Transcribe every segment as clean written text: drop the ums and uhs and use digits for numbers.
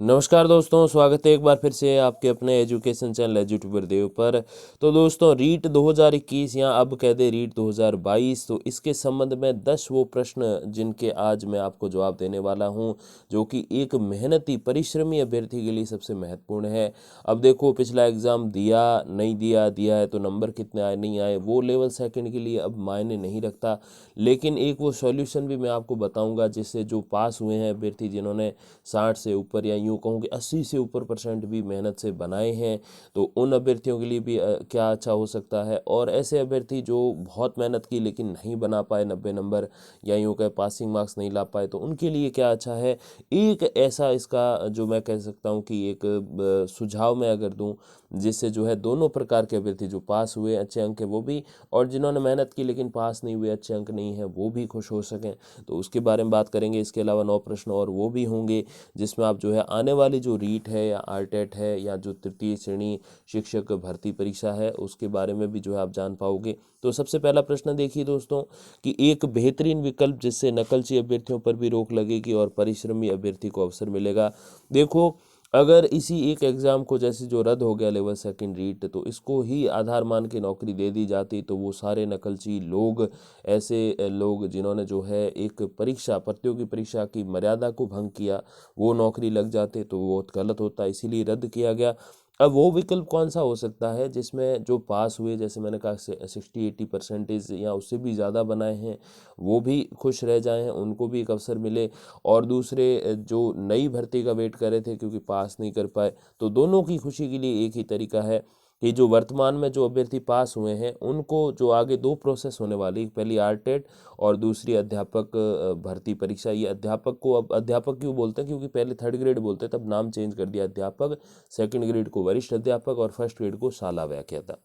नमस्कार दोस्तों, स्वागत है एक बार फिर से आपके अपने एजुकेशन चैनल एजुट्यूबर देव पर। तो दोस्तों, रीट 2021 या अब कह दे रीट 2022, तो इसके संबंध में 10 वो प्रश्न जिनके आज मैं आपको जवाब देने वाला हूं, जो कि एक मेहनती परिश्रमी अभ्यर्थी के लिए सबसे महत्वपूर्ण है। अब देखो, पिछला एग्ज़ाम दिया नहीं दिया, दिया है तो नंबर कितने आए नहीं आए वो लेवल सेकंड के लिए अब मायने नहीं रखता, लेकिन एक वो सॉल्यूशन भी मैं आपको बताऊंगा जिससे जो पास हुए हैं अभ्यर्थी, जिन्होंने 60 से ऊपर या यूँ कहूँ कि 80 से ऊपर परसेंट भी मेहनत से बनाए हैं, तो उन अभ्यर्थियों के लिए भी क्या अच्छा हो सकता है। और ऐसे अभ्यर्थी जो बहुत मेहनत की लेकिन नहीं बना पाए 90 नंबर, या यूँ कहे पासिंग मार्क्स नहीं ला पाए, तो उनके लिए क्या अच्छा है। एक ऐसा इसका जो मैं कह सकता हूँ कि एक सुझाव मैं अगर दूँ, जिससे जो है दोनों प्रकार के अभ्यर्थी, जो पास हुए अच्छे अंक है वो भी, और जिन्होंने मेहनत की लेकिन पास नहीं हुए, अच्छे अंक नहीं है, वो भी खुश हो सकें, तो उसके बारे में बात करेंगे। इसके अलावा 9 प्रश्न और वो भी होंगे जिसमें आप जो है आने वाली जो रीट है या आरटेट है या जो तृतीय श्रेणी शिक्षक भर्ती परीक्षा है, उसके बारे में भी जो है आप जान पाओगे। तो सबसे पहला प्रश्न देखिए दोस्तों, कि एक बेहतरीन विकल्प जिससे नकलची अभ्यर्थियों पर भी रोक लगेगी और परिश्रमी अभ्यर्थी को अवसर मिलेगा। देखो, अगर इसी एक एग्ज़ाम को, जैसे जो रद्द हो गया लेवल सेकंड रीट, तो इसको ही आधार मान के नौकरी दे दी जाती, तो वो सारे नकलची लोग, ऐसे लोग जिन्होंने जो है एक परीक्षा, प्रतियोगी परीक्षा की मर्यादा को भंग किया, वो नौकरी लग जाते, तो वो गलत होता, इसीलिए रद्द किया गया। अब वो विकल्प कौन सा हो सकता है जिसमें जो पास हुए, जैसे मैंने कहा 60-80% या उससे भी ज़्यादा बनाए हैं, वो भी खुश रह जाएं, उनको भी एक अवसर मिले, और दूसरे जो नई भर्ती का वेट कर रहे थे क्योंकि पास नहीं कर पाए, तो दोनों की खुशी के लिए एक ही तरीका है कि जो वर्तमान में जो अभ्यर्थी पास हुए हैं उनको जो आगे दो प्रोसेस होने वाली, पहली आरटेट और दूसरी अध्यापक भर्ती परीक्षा। ये अध्यापक को अब अध्यापक क्यों बोलते हैं, क्योंकि पहले थर्ड ग्रेड बोलते तब नाम चेंज कर दिया अध्यापक, सेकंड ग्रेड को वरिष्ठ अध्यापक और फर्स्ट ग्रेड को शाला व्याख्याता।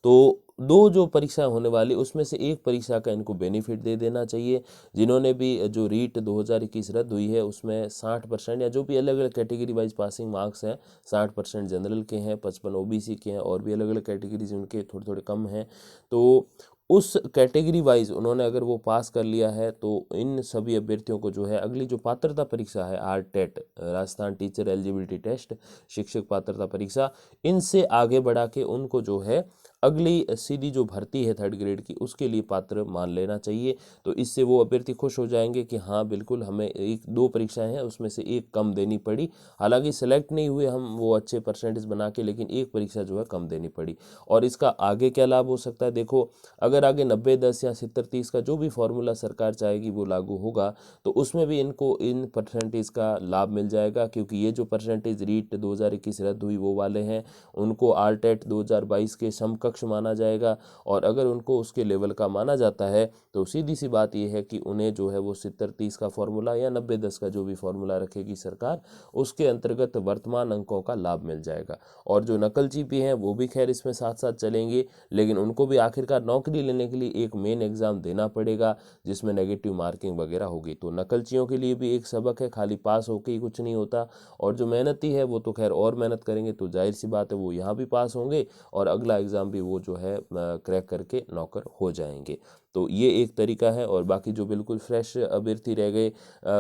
तो दो जो परीक्षा होने वाली, उसमें से एक परीक्षा का इनको बेनिफिट दे देना चाहिए। जिन्होंने भी जो रीट 2021 रद्द हुई है उसमें 60% या जो भी अलग अलग कैटेगरी वाइज पासिंग मार्क्स हैं, 60% जनरल के हैं, 55 ओबीसी के हैं, और भी अलग अलग कैटेगरीज उनके थोड़े थोड़े कम हैं, तो उस कैटेगरी वाइज उन्होंने अगर वो पास कर लिया है, तो इन सभी अभ्यर्थियों को जो है अगली जो पात्रता परीक्षा है आरटेट, राजस्थान टीचर एलिजिबिलिटी टेस्ट, शिक्षक पात्रता परीक्षा, इनसे आगे बढ़ा के उनको जो है अगली सीधी जो भर्ती है थर्ड ग्रेड की, उसके लिए पात्र मान लेना चाहिए। तो इससे वो अभ्यर्थी खुश हो जाएंगे कि हाँ बिल्कुल, हमें एक दो परीक्षाएं हैं उसमें से एक कम देनी पड़ी, हालांकि सेलेक्ट नहीं हुए हम वो अच्छे परसेंटेज बना के, लेकिन एक परीक्षा जो है कम देनी पड़ी। और इसका आगे क्या लाभ हो सकता है, देखो, अगर आगे 90-10 या 70-30 का जो भी फॉर्मूला सरकार चाहेगी वो लागू होगा, तो उसमें भी इनको इन परसेंटेज का लाभ मिल जाएगा, क्योंकि ये जो परसेंटेज रीट 2021 रद्द हुई वो वाले हैं, उनको आरटेट 2022 के समकक्ष माना जाएगा, और अगर उनको उसके लेवल का माना जाता है, तो सीधी सी बात यह है कि उन्हें जो है वो 70-30 का फॉर्मूला या 90-10 का जो भी फॉर्मूला रखेगी सरकार, उसके अंतर्गत वर्तमान अंकों का लाभ मिल जाएगा। और जो नकलची भी हैं वो भी खैर इसमें साथ साथ चलेंगे, लेकिन उनको भी आखिरकार नौकरी लेने के लिए एक मेन एग्ज़ाम देना पड़ेगा जिसमें नेगेटिव मार्किंग वगैरह होगी। तो नकलचियों के लिए भी एक सबक है, खाली पास होके ही कुछ नहीं होता, और जो मेहनती है वो तो खैर और मेहनत करेंगे, तो जाहिर सी बात है वो यहाँ भी पास होंगे और अगला एग्ज़ाम भी वो जो है क्रैक करके नौकर हो जाएंगे। तो ये एक तरीका है। और बाकी जो बिल्कुल फ्रेश अभ्यर्थी रह गए,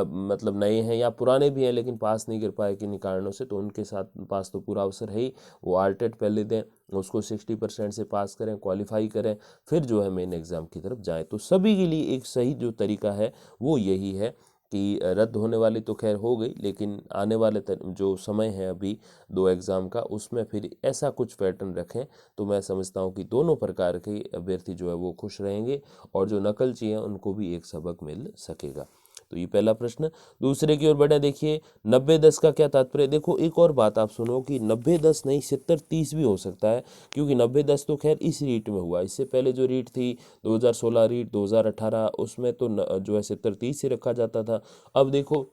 मतलब नए हैं या पुराने भी हैं लेकिन पास नहीं कर पाए किन्हीं कारणों से, तो उनके साथ पास तो पूरा अवसर है ही, वो आरटेट पहले दें, उसको 60% से पास करें, क्वालिफाई करें, फिर जो है मेन एग्ज़ाम की तरफ जाएं। तो सभी के लिए एक सही जो तरीका है वो यही है कि रद्द होने वाली तो खैर हो गई, लेकिन आने वाले जो समय है अभी दो एग्ज़ाम का, उसमें फिर ऐसा कुछ पैटर्न रखें, तो मैं समझता हूँ कि दोनों प्रकार के अभ्यर्थी जो है वो खुश रहेंगे, और जो नकलची हैं उनको भी एक सबक मिल सकेगा। तो ये पहला प्रश्न। दूसरे की ओर बढ़े, देखिए 90-10 का क्या तात्पर्य। देखो, एक और बात आप सुनो कि 90-10 नहीं 70-30 भी हो सकता है, क्योंकि 90-10 तो खैर इस रीट में हुआ, इससे पहले जो रीट थी 2016 रीट 2018, उसमें तो जो है 70-30 से रखा जाता था। अब देखो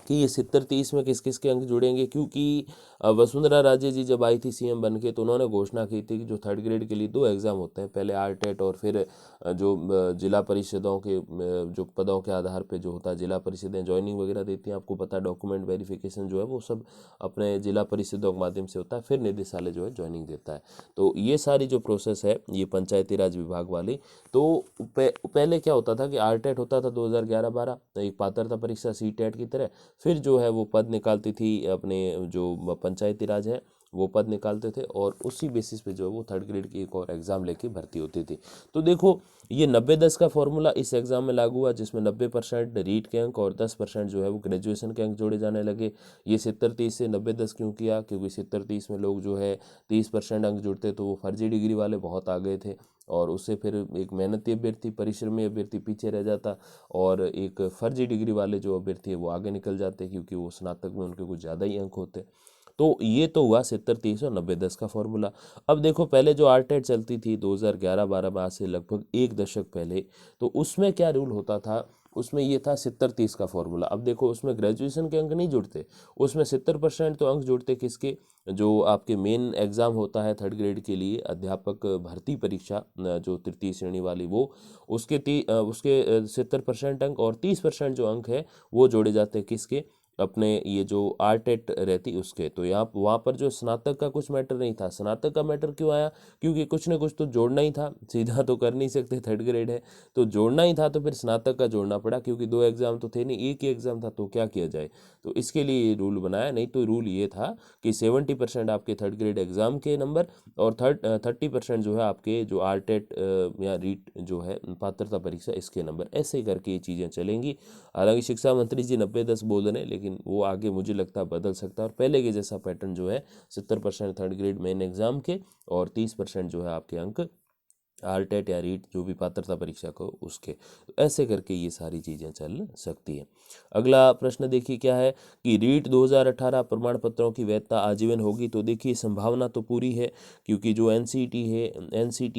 कि ये 70-30 में किस किस के अंक जुड़ेंगे, क्योंकि वसुंधरा राजे जी जब आई थी सीएम बन के, तो उन्होंने घोषणा की थी कि जो थर्ड ग्रेड के लिए दो एग्ज़ाम होते हैं, पहले आरटेट और फिर जो जिला परिषदों के जो पदों के आधार पे जो होता है, जिला परिषदें ज्वाइनिंग वगैरह देती हैं, आपको पता है डॉक्यूमेंट वेरिफिकेशन जो है वो सब अपने जिला परिषदों के माध्यम से होता है, फिर निदेशालय जो है ज्वाइनिंग देता है। तो ये सारी जो प्रोसेस है ये पंचायती राज विभाग वाली, तो पहले क्या होता था कि आरटेट होता था 2011-12, एक पात्रता परीक्षा सी टेट की तरह, फिर जो है वो पद निकालती थी, अपने जो पंचायती राज है वो पद निकालते थे, और उसी बेसिस पे जो है वो थर्ड ग्रेड की एक और एग्ज़ाम लेके भर्ती होती थी। तो देखो ये 90-10 का फॉर्मूला इस एग्ज़ाम में लागू हुआ, जिसमें 90% रीट के अंक और 10% जो है वो ग्रेजुएशन के अंक जोड़े जाने लगे। ये 70-30 से 90-10 क्यों किया? क्योंकि 70-30 में लोग जो है 30% अंक जुड़ते तो वो फर्जी डिग्री वाले बहुत आ गए थे, और उससे फिर एक मेहनती अभ्यर्थी, परिश्रमी अभ्यर्थी पीछे रह जाता, और एक फर्जी डिग्री वाले जो अभ्यर्थी है वो आगे निकल जाते, क्योंकि वो स्नातक में उनके कुछ ज़्यादा ही अंक होते। तो ये तो हुआ 70-30 और 90-10 का फॉर्मूला। अब देखो पहले जो आरटेट चलती थी 2011-12 में, आज से लगभग एक दशक पहले, तो उसमें क्या रूल होता था? उसमें ये था 70-30 का फॉर्मूला। अब देखो उसमें ग्रेजुएशन के अंक नहीं जुड़ते, उसमें 70% तो अंक जुड़ते किसके? जो आपके मेन एग्ज़ाम होता है थर्ड ग्रेड के लिए, अध्यापक भर्ती परीक्षा जो तृतीय श्रेणी वाली, वो उसके 70% अंक, और 30% जो अंक है वो जोड़े जाते हैं किसके? अपने ये जो आरटेट रहती उसके। तो यहाँ वहाँ पर जो स्नातक का कुछ मैटर नहीं था। स्नातक का मैटर क्यों आया? क्योंकि कुछ ना कुछ तो जोड़ना ही था, सीधा तो कर नहीं सकते, थर्ड ग्रेड है तो जोड़ना ही था, तो फिर स्नातक का जोड़ना पड़ा, क्योंकि 2 एग्ज़ाम तो थे नहीं, एक ही एग्ज़ाम था, तो क्या किया जाए? तो इसके लिए ये रूल बनाया। नहीं तो रूल ये था कि 70% आपके थर्ड ग्रेड एग्ज़ाम के नंबर, और 30% जो है आपके जो आरटेट या रीट जो है पात्रता परीक्षा, इसके नंबर। ऐसे ही करके ये चीज़ें चलेंगी। हालांकि शिक्षा मंत्री जी 90-10 बोल रहे हैं, लेकिन वो आगे मुझे लगता है बदल सकता है, और पहले के जैसा पैटर्न जो है 70% थर्ड ग्रेड मेन एग्ज़ाम के, और 30% जो है आपके अंक आरटेट या रीट जो भी पात्रता परीक्षा को उसके। तो ऐसे करके ये सारी चीज़ें चल सकती हैं। अगला प्रश्न देखिए क्या है कि रीट 2018 प्रमाण पत्रों की वैधता आजीवन होगी? तो देखिए संभावना तो पूरी है, क्योंकि जो एनसीटी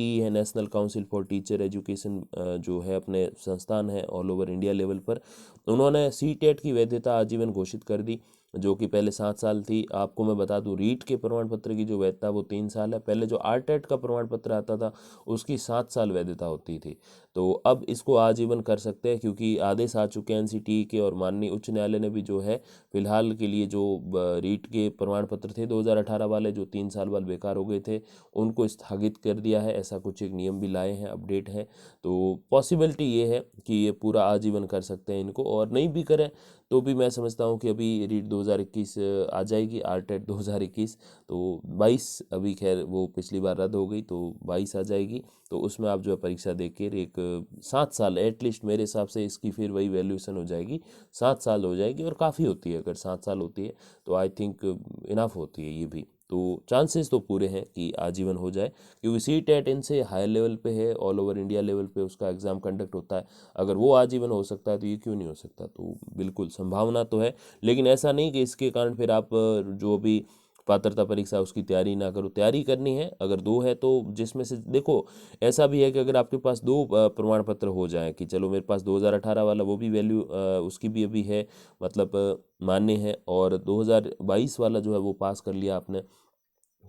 है, national council for teacher education, जो है अपने संस्थान है ऑल ओवर इंडिया लेवल पर, उन्होंने सीटेट की वैधता आजीवन घोषित कर दी, जो कि पहले 7 साल थी। आपको मैं बता दूं रीट के प्रमाण पत्र की जो वैधता वो 3 साल है। पहले जो आरटेट का प्रमाण पत्र आता था उसकी 7 साल वैधता होती थी। तो अब इसको आजीवन कर सकते हैं, क्योंकि आदेश आ चुके हैं एनसीटी के, और माननीय उच्च न्यायालय ने भी जो है फिलहाल के लिए जो रीट के प्रमाण पत्र थे 2018 वाले, जो 3 साल बाद बेकार हो गए थे, उनको स्थगित कर दिया है। ऐसा कुछ एक नियम भी लाए हैं, अपडेट है। तो पॉसिबिलिटी ये है कि ये पूरा आजीवन कर सकते हैं इनको, और नहीं भी करें तो भी मैं समझता हूँ कि अभी रीट 2021 आ जाएगी, आरटेट 2021, तो 22, अभी खैर वो पिछली बार रद्द हो गई, तो 22 आ जाएगी। तो उसमें आप जो है परीक्षा देकर एक 7 साल एटलीस्ट मेरे हिसाब से इसकी फिर वही वैल्यूएशन हो जाएगी, 7 साल हो जाएगी, और काफ़ी होती है अगर 7 साल होती है तो आई थिंक इनफ होती है ये भी। तो चांसेस तो पूरे हैं कि आजीवन हो जाए, क्योंकि सीटेट इनसे हायर लेवल पे है, ऑल ओवर इंडिया लेवल पे उसका एग्ज़ाम कंडक्ट होता है। अगर वो आजीवन हो सकता है तो ये क्यों नहीं हो सकता? तो बिल्कुल संभावना तो है, लेकिन ऐसा नहीं कि इसके कारण फिर आप जो भी पात्रता परीक्षा उसकी तैयारी ना करो। तैयारी करनी है, अगर 2 है तो जिसमें से देखो ऐसा भी है कि अगर आपके पास 2 प्रमाण पत्र हो जाएँ, कि चलो मेरे पास 2018 वाला वो भी वैल्यू उसकी भी अभी है, मतलब मान्य है, और 2022 वाला जो है वो पास कर लिया आपने,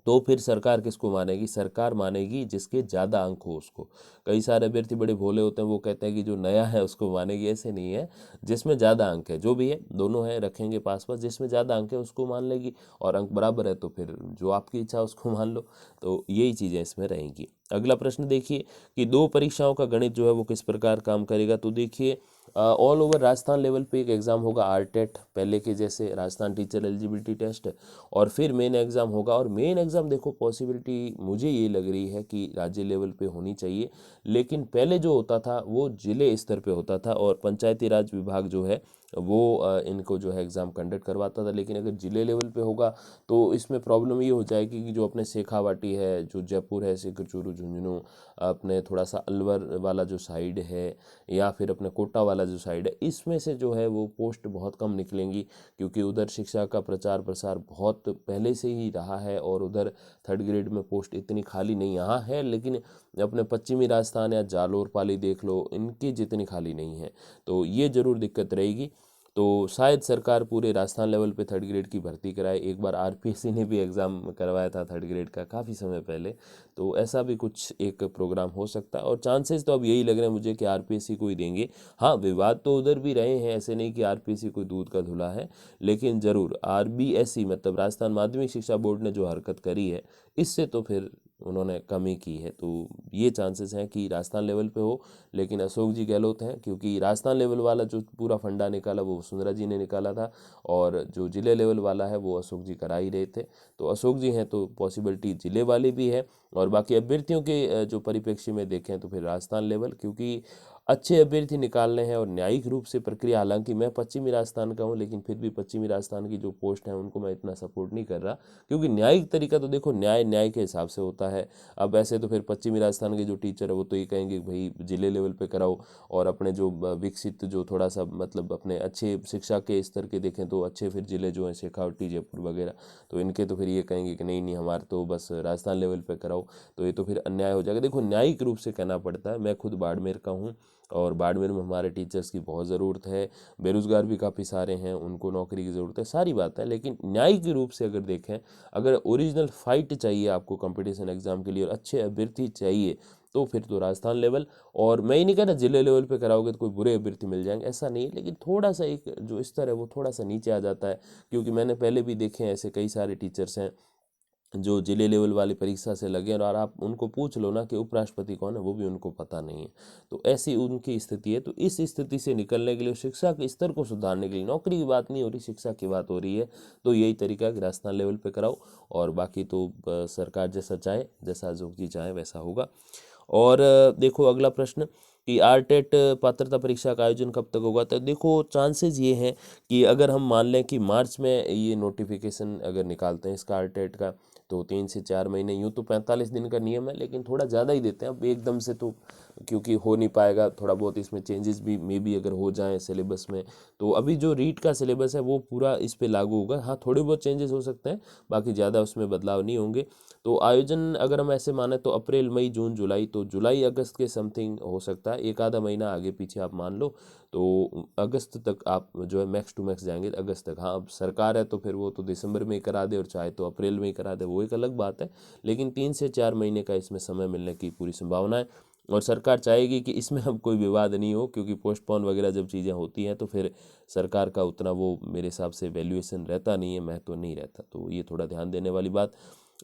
तो फिर सरकार किसको मानेगी? सरकार मानेगी जिसके ज़्यादा अंक हो उसको। कई सारे अभ्यर्थी बड़े भोले होते हैं, वो कहते हैं कि जो नया है उसको मानेगी। ऐसे नहीं है, जिसमें ज़्यादा अंक है, जो भी है दोनों है रखेंगे पास पास, जिसमें ज़्यादा अंक है उसको मान लेगी, और अंक बराबर है तो फिर जो आपकी इच्छा है उसको मान लो। तो यही चीज़ें इसमें रहेंगी। अगला प्रश्न देखिए कि 2 परीक्षाओं का गणित जो है वो किस प्रकार काम करेगा? तो देखिए ऑल ओवर राजस्थान लेवल पे एक एग्ज़ाम होगा आरटेट, पहले के जैसे राजस्थान टीचर एलिजिबिलिटी टेस्ट, और फिर मेन एग्ज़ाम होगा। और मेन एग्ज़ाम देखो पॉसिबिलिटी मुझे ये लग रही है कि राज्य लेवल पे होनी चाहिए, लेकिन पहले जो होता था वो जिले स्तर पे होता था, और पंचायती राज विभाग जो है वो इनको जो है एग्ज़ाम कंडक्ट करवाता था। लेकिन अगर जिले लेवल पे होगा तो इसमें प्रॉब्लम ये हो जाएगी कि जो अपने शेखावाटी है, जो जयपुर है, सिकर चूरू, झुंझुनू, अपने थोड़ा सा अलवर वाला जो साइड है, या फिर अपने कोटा वाला जो साइड है, इसमें से जो है वो पोस्ट बहुत कम निकलेंगी, क्योंकि उधर शिक्षा का प्रचार प्रसार बहुत पहले से ही रहा है, और उधर थर्ड ग्रेड में पोस्ट इतनी खाली नहीं यहाँ है, लेकिन अपने पश्चिमी राजस्थान या जालोर पाली देख लो, इनकी जितनी खाली नहीं है। तो ये ज़रूर दिक्कत रहेगी। तो शायद सरकार पूरे राजस्थान लेवल पे थर्ड ग्रेड की भर्ती कराए। एक बार आरपीएससी ने भी एग्ज़ाम करवाया था थर्ड ग्रेड का काफ़ी समय पहले, तो ऐसा भी कुछ एक प्रोग्राम हो सकता है, और चांसेस तो अब यही लग रहे हैं मुझे कि आरपीएससी को ही देंगे। हाँ, विवाद तो उधर भी रहे हैं, ऐसे नहीं कि आरपीएससी कोई दूध का धुला है, लेकिन ज़रूर आरबीएससी मतलब राजस्थान माध्यमिक शिक्षा बोर्ड ने जो हरकत करी है, इससे तो फिर उन्होंने कमी की है। तो ये चांसेस हैं कि राजस्थान लेवल पे हो, लेकिन अशोक जी गहलोत हैं, क्योंकि राजस्थान लेवल वाला जो पूरा फंडा निकाला वो वसुंधरा जी ने निकाला था, और जो जिले लेवल वाला है वो अशोक जी करा ही रहे थे। तो अशोक जी हैं तो पॉसिबिलिटी जिले वाले भी है। और बाकी अभ्यर्थियों के जो परिप्रेक्ष्य में देखें तो फिर राजस्थान लेवल, क्योंकि अच्छे अभ्यर्थी निकालने हैं और न्यायिक रूप से प्रक्रिया, हालांकि मैं पश्चिमी राजस्थान का हूं, लेकिन फिर भी पश्चिमी राजस्थान की जो पोस्ट हैं उनको मैं इतना सपोर्ट नहीं कर रहा, क्योंकि न्यायिक तरीका तो देखो न्याय के हिसाब से होता है। अब ऐसे तो फिर पश्चिमी राजस्थान के जो टीचर है वो तो ये कहेंगे कि भाई जिले लेवल पे कराओ, और अपने जो विकसित जो थोड़ा सा मतलब अपने अच्छे शिक्षा के स्तर के देखें तो अच्छे फिर जिले जो हैं शेखावटी, जयपुर वगैरह, तो इनके तो फिर ये कहेंगे कि नहीं नहीं हमारे तो बस राजस्थान लेवल पे कराओ, तो ये तो फिर अन्याय हो जाएगा। देखो न्यायिक रूप से कहना पड़ता है। मैं खुद बाड़मेर का हूँ, और बाड़मेर में हमारे टीचर्स की बहुत ज़रूरत है, बेरोज़गार भी काफ़ी सारे हैं, उनको नौकरी की ज़रूरत है, सारी बात है। लेकिन न्यायिक रूप से अगर देखें, अगर ओरिजिनल फाइट चाहिए आपको कंपटीशन एग्जाम के लिए और अच्छे अभ्यर्थी चाहिए, तो फिर तो राजस्थान लेवल। और मैं ही नहीं कह रहा जिले लेवल पे कराओगे तो कोई बुरे अभ्यर्थी मिल जाएंगे, ऐसा नहीं है, लेकिन थोड़ा सा एक जो स्तर है वो थोड़ा सा नीचे आ जाता है, क्योंकि मैंने पहले भी देखे हैं ऐसे कई सारे टीचर्स हैं जो जिले लेवल वाली परीक्षा से लगे, और आप उनको पूछ लो ना कि उपराष्ट्रपति कौन है, वो भी उनको पता नहीं है। तो ऐसी उनकी स्थिति है। तो इस स्थिति से निकलने के लिए, शिक्षा के स्तर को सुधारने के लिए, नौकरी की बात नहीं हो रही, शिक्षा की बात हो रही है, तो यही तरीका है कि राजस्थान लेवल पे कराओ, और बाकी तो सरकार जैसा चाहे, जैसा अशोक जी चाहे वैसा होगा। और देखो अगला प्रश्न कि आरटेट पात्रता परीक्षा का आयोजन कब तक होगा। तो देखो चांसेस ये हैं कि अगर हम मान लें कि मार्च में ये नोटिफिकेशन अगर निकालते हैं इसका आरटेट का, तो 3 से 4 महीने, यूँ तो 45 दिन का नियम है, लेकिन थोड़ा ज़्यादा ही देते हैं अब एकदम से, तो क्योंकि हो नहीं पाएगा, थोड़ा बहुत इसमें चेंजेस भी मे बी अगर हो जाएं सिलेबस में, तो अभी जो रीट का सिलेबस है वो पूरा इस पे लागू होगा। हाँ थोड़े बहुत चेंजेस हो सकते हैं, बाकी ज़्यादा उसमें बदलाव नहीं होंगे। तो आयोजन अगर हम ऐसे माने तो अप्रैल मई जून जुलाई, तो जुलाई अगस्त के समथिंग हो सकता है, एक आधा महीना आगे पीछे आप मान लो, तो अगस्त तक आप जो है मैक्स टू मैक्स जाएंगे अगस्त तक। हाँ अब सरकार है तो फिर वो तो दिसंबर में ही करा दे, और चाहे तो अप्रैल में ही करा दे, वो एक अलग बात है, लेकिन 3 से 4 महीने का इसमें समय मिलने की पूरी संभावना है। और सरकार चाहेगी कि इसमें अब कोई विवाद नहीं हो, क्योंकि पोस्टपोन वगैरह जब चीज़ें होती हैं तो फिर सरकार का उतना वो मेरे हिसाब से वैल्यूएशन रहता नहीं है, महत्व नहीं रहता, तो ये थोड़ा ध्यान देने वाली बात।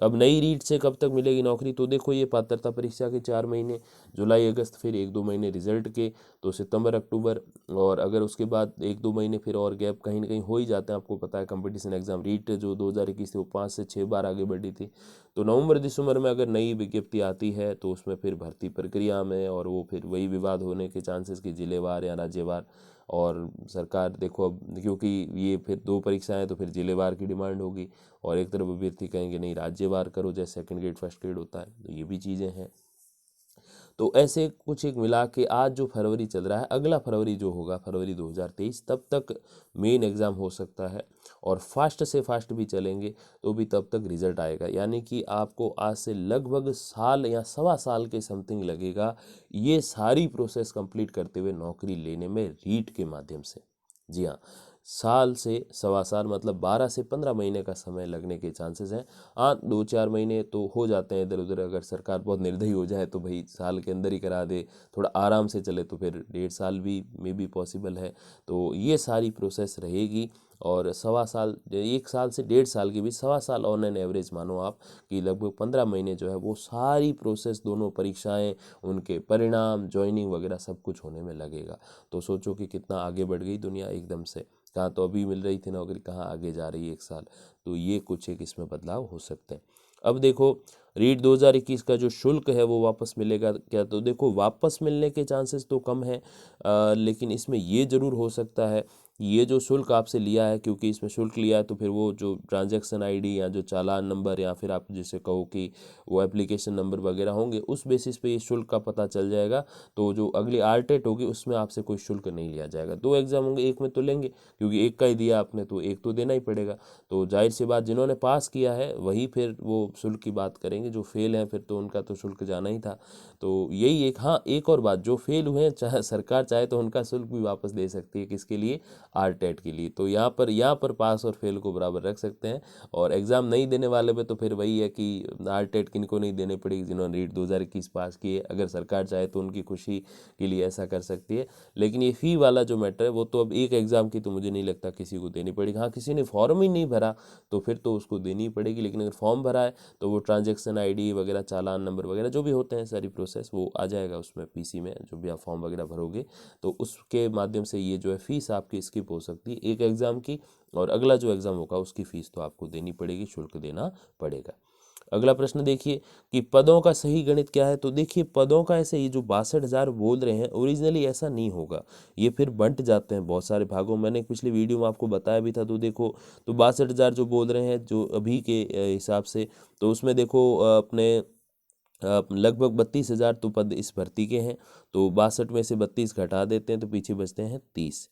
अब नई रीट से कब तक मिलेगी नौकरी, तो देखो ये पात्रता परीक्षा के 4 महीने, जुलाई अगस्त, फिर 1-2 महीने रिजल्ट के, तो सितंबर अक्टूबर, और अगर उसके बाद 1-2 महीने फिर और गैप कहीं ना कहीं हो ही जाते हैं। आपको पता है कंपटीशन एग्जाम रीट जो 2021 थी वो 5 से 6 बार आगे बढ़ी थी। तो नवंबर दिसंबर में अगर नई विज्ञप्ति आती है तो उसमें फिर भर्ती प्रक्रिया में, और वो फिर वही विवाद होने के चांसेस कि जिलेवार या राज्यवार, और सरकार देखो अब क्योंकि ये फिर 2 परीक्षाएं तो फिर जिलेवार की डिमांड होगी, और एक तरफ अभ्यर्थी कहेंगे नहीं राज्यवार करो, जैसे सेकंड ग्रेड फर्स्ट ग्रेड होता है, तो ये भी चीज़ें हैं। तो ऐसे कुछ एक मिला के आज जो फरवरी चल रहा है, अगला फरवरी जो होगा फरवरी 2023, तब तक मेन एग्ज़ाम हो सकता है, और फास्ट से फास्ट भी चलेंगे तो भी तब तक रिजल्ट आएगा। यानी कि आपको आज से लगभग साल या सवा साल के समथिंग लगेगा ये सारी प्रोसेस कंप्लीट करते हुए नौकरी लेने में रीट के माध्यम से। जी हाँ, साल से सवा साल मतलब 12 से 15 महीने का समय लगने के चांसेस हैं। हाँ 2-4 महीने तो हो जाते हैं इधर उधर, अगर सरकार बहुत निर्दयी हो जाए तो भाई साल के अंदर ही करा दे, थोड़ा आराम से चले तो फिर 1.5 साल भी मे बी पॉसिबल है। तो ये सारी प्रोसेस रहेगी, और सवा साल, 1 साल से 1.5 साल के बीच, सवा साल ऑन एन एवरेज मानो आप कि लगभग 15 महीने जो है वो सारी प्रोसेस, दोनों परीक्षाएं, उनके परिणाम, ज्वाइनिंग वगैरह सब कुछ होने में लगेगा। तो सोचो कि कितना आगे बढ़ गई दुनिया एकदम से, कहाँ तो अभी मिल रही थी नौकरी, कहाँ आगे जा रही है 1 साल। तो ये कुछ एक इसमें बदलाव हो सकते हैं। अब देखो रीट 2021 का जो शुल्क है वो वापस मिलेगा क्या, तो देखो वापस मिलने के चांसेस तो कम है, लेकिन इसमें ये ज़रूर हो सकता है ये जो शुल्क आपसे लिया है, क्योंकि इसमें शुल्क लिया है तो फिर वो जो ट्रांजैक्शन आईडी या जो चालान नंबर, या फिर आप जिसे कहो कि वो एप्लीकेशन नंबर वगैरह होंगे, उस बेसिस पे ये शुल्क का पता चल जाएगा। तो जो अगली आरटेट होगी उसमें आपसे कोई शुल्क नहीं लिया जाएगा। 2 एग्जाम होंगे, एक में तो लेंगे, क्योंकि एक का ही दिया आपने तो एक तो देना ही पड़ेगा। तो जाहिर सी बात जिन्होंने पास किया है वही फिर वो शुल्क की बात करेंगे, जो फेल हैं फिर तो उनका तो शुल्क जाना ही था। तो यही एक, हाँ एक और बात, जो फेल हुए हैं चाहे सरकार चाहे तो उनका शुल्क भी वापस दे सकती है, किसके लिए, आरटेट के लिए। तो यहाँ पर पास और फेल को बराबर रख सकते हैं। और एग्ज़ाम नहीं देने वाले पे तो फिर वही है कि आरटेट किनको नहीं देनी पड़ेगी, जिन्होंने रीट 2021 पास किए। अगर सरकार चाहे तो उनकी खुशी के लिए ऐसा कर सकती है। लेकिन ये फ़ी वाला जो मैटर है वो तो अब एक एग्ज़ाम की तो मुझे नहीं लगता किसी को देनी पड़ेगी। हाँ, किसी ने फॉर्म ही नहीं भरा तो फिर तो उसको देनी ही पड़ेगी, लेकिन अगर फॉर्म भरा है तो वो ट्रांजैक्शन आईडी वगैरह, चालान नंबर वगैरह जो भी होते हैं, सारी प्रोसेस वो आ जाएगा उसमें पीसी में, जो भी आप फॉर्म वगैरह भरोगे तो उसके माध्यम से ये जो है फ़ीस आपकी स्किप हो सकती है एक एग्ज़ाम की, और अगला जो एग्ज़ाम होगा उसकी फ़ीस तो आपको देनी पड़ेगी, शुल्क देना पड़ेगा। अगला प्रश्न देखिए कि पदों का सही गणित क्या है। तो देखिए पदों का ऐसे, ये जो 62,000 बोल रहे हैं ओरिजिनली ऐसा नहीं होगा, ये फिर बंट जाते हैं बहुत सारे भागों। मैंने पिछली वीडियो में आपको बताया भी था। तो देखो, तो 62,000 जो बोल रहे हैं जो अभी के हिसाब से, तो उसमें देखो अपने लगभग 32,000 तो पद इस भर्ती के हैं। तो 62 में से 32 घटा देते हैं तो पीछे बचते हैं 30,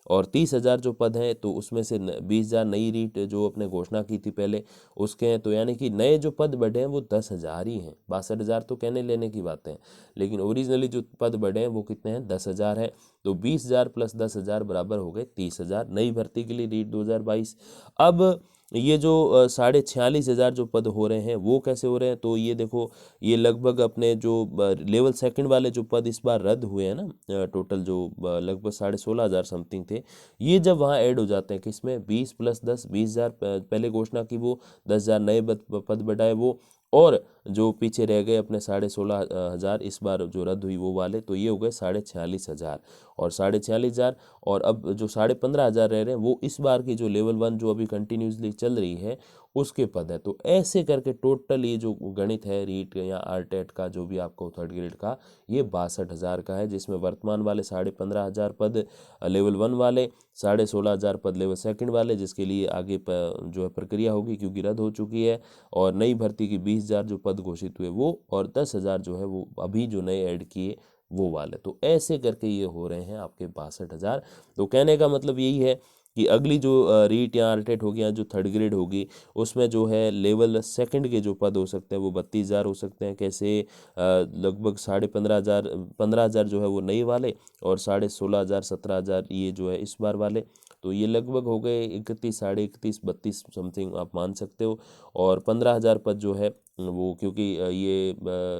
और 30,000 जो पद हैं तो उसमें से 20,000 नई रीट जो अपने घोषणा की थी पहले उसके हैं। तो यानी कि नए जो पद बढ़े हैं वो 10,000 ही हैं। 62,000 तो कहने लेने की बातें हैं, लेकिन ओरिजिनली जो पद बढ़े हैं वो कितने हैं, 10,000 है। तो 20,000 प्लस 10,000 बराबर हो गए 30,000 नई भर्ती के लिए रीट 2022। अब ये जो 46,500 जो पद हो रहे हैं वो कैसे हो रहे हैं। तो ये देखो, ये लगभग अपने जो लेवल सेकंड वाले जो पद इस बार रद्द हुए हैं ना, टोटल जो लगभग 16,500 समथिंग थे, ये जब वहाँ ऐड हो जाते हैं किसमें, 20 प्लस 10, 20,000 पहले घोषणा की वो 10,000 नए पद बढ़ाए वो, और जो पीछे रह गए अपने 16,500 इस बार जो रद्द हुई वो वाले, तो ये हो गए 46,500 और 46,500। और अब जो 15,500 रह रहे हैं वो इस बार की जो लेवल 1 जो अभी कंटिन्यूसली चल रही है उसके पद है। तो ऐसे करके टोटल ये जो गणित है रीट या आरटेट का जो भी आपको थर्ड ग्रेड का, ये 62,000 का है, जिसमें वर्तमान वाले 15,500 पद लेवल 1 वाले, 16,500 पद लेवल सेकंड वाले, जिसके लिए आगे जो है प्रक्रिया होगी क्योंकि रद्द हो चुकी है, और नई भर्ती की 20,000 जो पद घोषित हुए वो, और 10,000 जो है वो अभी जो नए ऐड किए वो वाले। तो ऐसे करके ये हो रहे हैं आपके 62,000। तो कहने का मतलब यही है कि अगली जो रीट या आरटेट होगी या जो थर्ड ग्रेड होगी उसमें जो है लेवल सेकंड के जो पद हो सकते हैं वो 32,000 हो सकते हैं। कैसे, लगभग 15,500, 15,000 जो है वो नए वाले, और 16,500, 17,000 ये जो है इस बार वाले। तो ये लगभग हो गए 31, 31.5, 32 समथिंग आप मान सकते हो। और 15,000 पद जो है वो, क्योंकि ये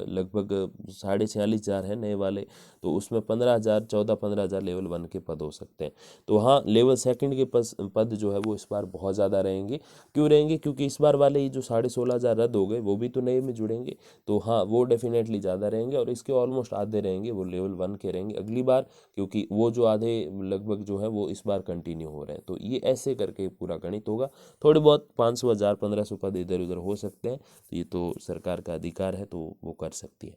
लगभग 46,500 है नए वाले, तो उसमें 15,000, 14-15,000 लेवल 1 के पद हो सकते हैं। तो हाँ, लेवल सेकंड के पद जो है वो इस बार बहुत ज़्यादा रहेंगे। क्यों रहेंगे, क्योंकि इस बार वाले ये जो 16,500 रद्द हो गए वो भी तो नए में जुड़ेंगे। तो हाँ, वो डेफिनेटली ज़्यादा रहेंगे, और इसके ऑलमोस्ट आधे रहेंगे वो लेवल 1 के रहेंगे अगली बार, क्योंकि वो जो आधे लगभग जो है वो इस बार कंटिन्यू हो रहे हैं। तो ये ऐसे करके पूरा गणित होगा। थोड़े बहुत 500, 1,000, 1,500 पद इधर उधर हो सकते हैं, तो ये तो सरकार का अधिकार है, तो वो कर सकती है।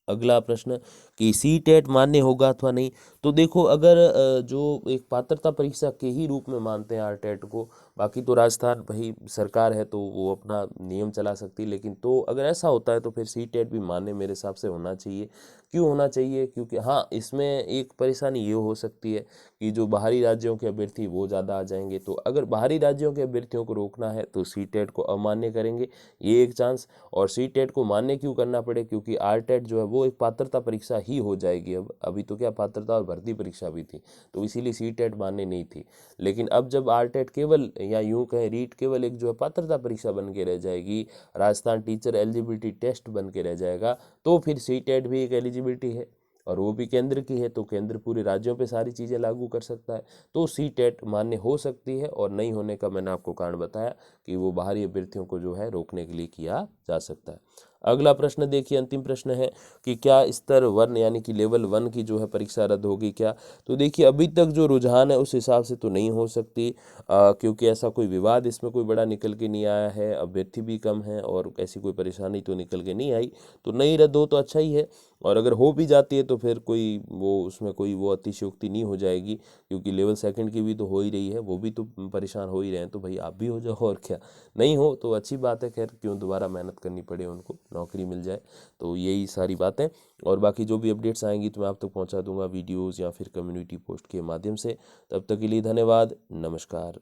अगला प्रश्न कि सी टेट मान्य होगा अथवा नहीं। तो देखो, अगर जो एक पात्रता परीक्षा के ही रूप में मानते हैं आरटेट को, बाकी तो राजस्थान भाई सरकार है तो वो अपना नियम चला सकती है, लेकिन तो अगर ऐसा होता है तो फिर सी टेट भी मान्य मेरे हिसाब से होना चाहिए। क्यों होना चाहिए, क्योंकि हाँ, इसमें एक परेशानी ये हो सकती है कि जो बाहरी राज्यों के अभ्यर्थी वो ज़्यादा आ जाएंगे। तो अगर बाहरी राज्यों के अभ्यर्थियों को रोकना है तो सी टेट को अमान्य करेंगे, ये एक चांस। और सी टेट को मान्य क्यों करना पड़े, क्योंकि आर टेट जो है वो एक पात्रता परीक्षा ही हो जाएगी। अब अभी तो क्या पात्रता और भर्ती परीक्षा भी थी, तो इसीलिए सी टेट मान्य नहीं थी। लेकिन अब जब आर टेट केवल, या यूं कहें रीट केवल एक जो है पात्रता परीक्षा बन के रह जाएगी, राजस्थान टीचर एलिजिबिलिटी टेस्ट बन के रह जाएगा, तो फिर सी टेट भी एक एलिजिबिलिटी है, और वो भी केंद्र की है, तो केंद्र पूरे राज्यों पे सारी चीज़ें लागू कर सकता है। तो सी टेट मान्य हो सकती है, और नहीं होने का मैंने आपको कारण बताया कि वो बाहरी अभ्यर्थियों को जो है रोकने के लिए किया जा सकता है। अगला प्रश्न देखिए, अंतिम प्रश्न है कि क्या स्तर 1 यानी कि लेवल 1 की जो है परीक्षा रद्द होगी क्या। तो देखिए, अभी तक जो रुझान है उस हिसाब से तो नहीं हो सकती, क्योंकि ऐसा कोई विवाद इसमें कोई बड़ा निकल के नहीं आया है, अभ्यर्थी भी कम है, और ऐसी कोई परेशानी तो निकल के नहीं आई। तो नहीं रद्द हो तो अच्छा ही है, और अगर हो भी जाती है तो फिर कोई वो उसमें कोई वो अतिशयोक्ति नहीं हो जाएगी, क्योंकि लेवल सेकंड की भी तो हो ही रही है, वो भी तो परेशान हो ही रहे हैं, तो भाई आप भी हो जाओ, और क्या। नहीं हो तो अच्छी बात है, खैर क्यों दोबारा मेहनत करनी पड़े, उनको नौकरी मिल जाए। तो यही सारी बातें, और बाकी जो भी अपडेट्स आएंगी तो मैं आप तक पहुंचा दूंगा वीडियोज़ या फिर कम्युनिटी पोस्ट के माध्यम से। तब तक के लिए धन्यवाद, नमस्कार।